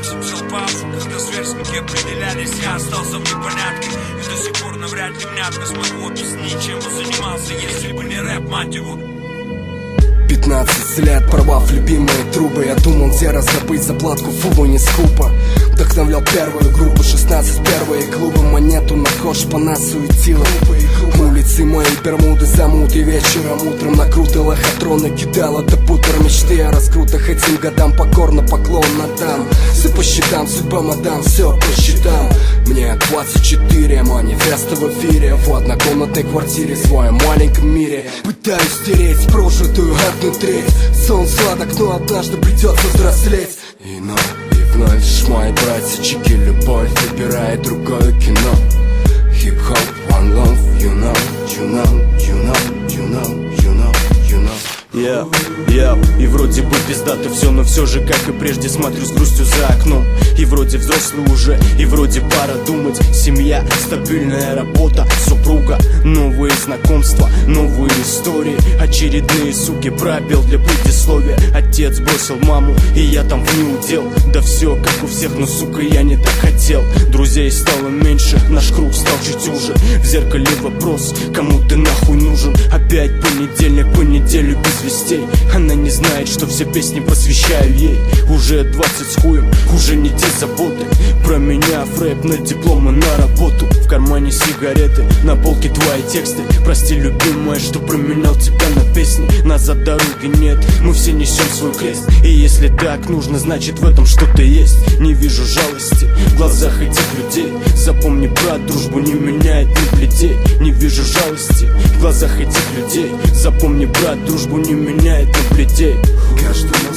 сердцем взял паузу, когда сверстники определялись. Я остался в непонятке и до сих пор навряд ли внятно смогу объяснить, чем он занимался, если бы не рэп, мать его. 15 лет, порвав любимые трубы, я думал где раздобыть заплатку фугу не скупо. Вдохновлял первую группу, 16 первые клубы, монету на кош по нас суетила. Улицы мои, бермуды, замуты, вечером, утром накруты, лохотроны кидала до путер мечты о раскрутах. Этим годам покорно поклон надам. Все по счетам, судьба мадам, все по счетам. Мне 24, манифесты в эфире, в однокомнатной квартире, в своем маленьком мире. Пытаюсь стереть прожитую одну треть. Сон сладок, но однажды придется взрослеть. И вновь мои братья, чеки, любовь выбирает другое кино. Хип-хоп, one love, you know, you know, you know, you know, you know, you know. И вроде бы пиздато все, но все же, как и прежде, смотрю с грустью за окном. И вроде взрослый уже, и вроде пора думать. Семья, стабильная работа, супруга, новые знакомства, новые истории. Очередные, суки, пробел для предисловия. Отец бросил маму, и я там в неудел. Да все как у всех, но, сука, я не так хотел. Друзей стало меньше, наш круг стал чуть уже. В зеркале вопрос, кому ты нахуй нужен? Опять понедельник, по неделю без вестей. Она не знает, что все песни посвящаю ей. Уже 20 с хуем, уже не те заботы. Про меня фрэп на диплом и на работу. В кармане сигареты, на полке твои тексты. Прости, любимая, что променял тебя на песни. Назад дороги нет, мы все несем свой крест. И если так нужно, значит в этом что-то есть. Не вижу жалости в глазах этих людей. Запомни, брат, дружбу не меняет ни плетей. Не вижу жалости в глазах этих людей. Запомни, брат, дружбу не меняет ни плетей. Каждому